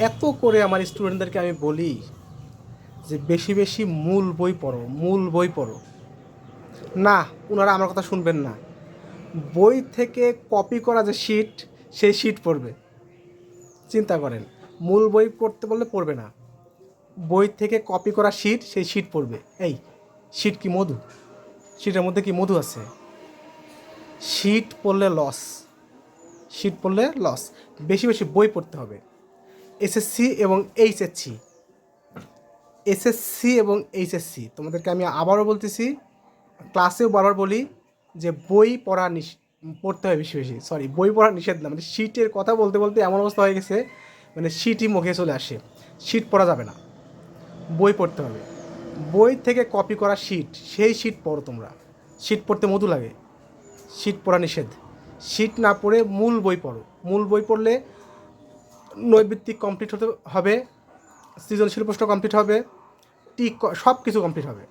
এত করে আমার স্টুডেন্টদেরকে আমি বলি যে বেশি বেশি মূল বই পড়ো, মূল বই পড়ো। না, ওনারা আমার কথা শুনবেন না। বই থেকে কপি করা যে শিট, সেই শিট পড়বে। চিন্তা করেন, মূল বই পড়তে বললে পড়বে না, বই থেকে কপি করা শিট, সেই শিট পড়বে। এই শিট কি মধু? শিটের মধ্যে কি মধু আছে? শিট পড়লে লস, শিট পড়লে লস। বেশি বেশি বই পড়তে হবে। এসএসসি এবং এইচএসসি, এসএসসি এবং এইচএসসি তোমাদেরকে আমি আবারও বলতেছি, ক্লাসেও বারবার বলি যে বই পড়া পড়তে হয় বেশি বেশি। সরি, বই পড়া নিষেধ না, মানে শিটের কথা বলতে বলতে এমন অবস্থা হয়ে গেছে, মানে শিটই মুখে চলে আসে। শিট পড়া যাবে না, বই পড়তে হবে। বই থেকে কপি করা শিট, সেই শিট পড়ো তোমরা। শিট পড়তে মধু লাগে, শিট পড়া নিষেধ। শিট না পড়ে মূল বই পড়ো। মূল বই পড়লে নৈর্বৃত্তিক কমপ্লিট হতে হবে, সৃজনশীল প্রশ্ন কমপ্লিট হবে, টিক সব কিছু কমপ্লিট হবে,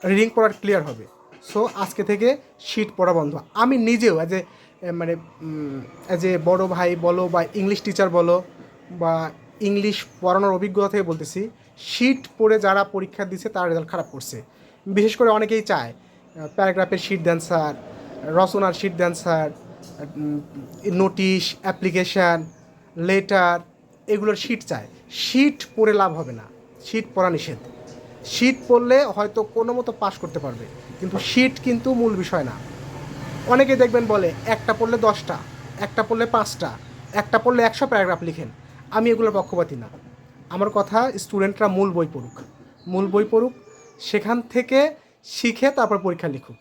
রিডিং পড়া ক্লিয়ার হবে। সো আজকে থেকে শিট পড়া বন্ধ। আমি নিজেও অ্যাজ এ বড়ো ভাই বলো বা ইংলিশ টিচার বলো বা ইংলিশ পড়ানোর অভিজ্ঞতা থেকে বলতেছি, শিট পড়ে যারা পরীক্ষা দিচ্ছে তার রেজাল্ট খারাপ করছে। বিশেষ করে অনেকেই চায় প্যারাগ্রাফের শিট দেন স্যার, রচনার শিট দেন স্যার, নোটিশ, অ্যাপ্লিকেশান, লেটার, এগুলোর শিট চায়। শিট পড়ে লাভ হবে না, শিট পড়া নিষেধ। শিট পড়লে হয়তো কোনো মতো পাস করতে পারবে, কিন্তু শিট কিন্তু মূল বিষয় না। অনেকেই দেখবেন বলে একটা পড়লে 10টা, একটা পড়লে 5টা, একটা পড়লে 100 প্যারাগ্রাফ লিখেন। আমি এগুলোর পক্ষপাতী না। আমার কথা, স্টুডেন্টরা মূল বই পড়ুক, মূল বই পড়ুক, সেখান থেকে শিখে তারপর পরীক্ষা লিখুক।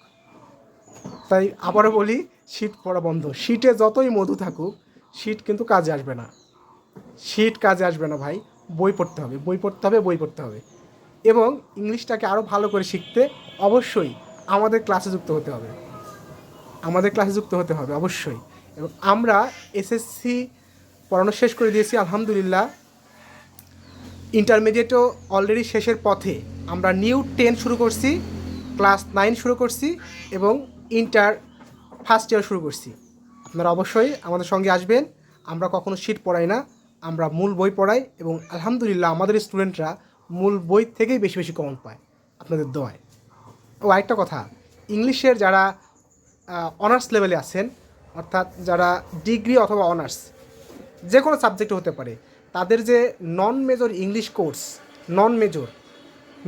তাই আবারও বলি, শিট পড়া বন্ধ। শিটে যতই মধু থাকুক, শিট কিন্তু কাজে আসবে না, শিট কাজে আসবে না ভাই। বই পড়তে হবে, বই পড়তে হবে, বই পড়তে হবে। এবং ইংলিশটাকে আরও ভালো করে শিখতে অবশ্যই আমাদের ক্লাসে যুক্ত হতে হবে, আমাদের ক্লাসে যুক্ত হতে হবে অবশ্যই। এবং আমরা এসএসসি পড়ানো শেষ করে দিয়েছি আলহামদুলিল্লাহ। ইন্টারমিডিয়েটও অলরেডি শেষের পথে। আমরা নিউ 10 শুরু করছি, ক্লাস 9 শুরু করছি এবং ইন্টার ফার্স্ট ইয়ার শুরু করছি। আপনারা অবশ্যই আমাদের সঙ্গে আসবেন। আমরা কখনো শিট পড়াই না, আমরা মূল বই পড়াই এবং আলহামদুলিল্লাহ আমাদের স্টুডেন্টরা মূল বই থেকেই বেশি বেশি কমন পায় আপনাদের দোয়ায়। ও আরেকটা কথা, ইংলিশের যারা অনার্স লেভেলে আছেন, অর্থাৎ যারা ডিগ্রি অথবা অনার্স যে কোনো সাবজেক্ট হতে পারে, তাদের যে নন মেজর ইংলিশ কোর্স, নন মেজর,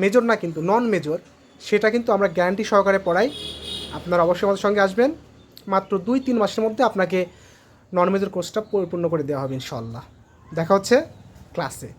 মেজর না কিন্তু নন মেজর, সেটা কিন্তু আমরা গ্যারান্টি সহকারে পড়াই। আপনারা অবশ্যই আমাদের সঙ্গে আসবেন। মাত্র 2-3 মাসের মধ্যে আপনাকে নন মেজর কোর্সটা পরিপূর্ণ করে দেওয়া হবে ইনশাআল্লাহ। দেখা হচ্ছে ক্লাসে।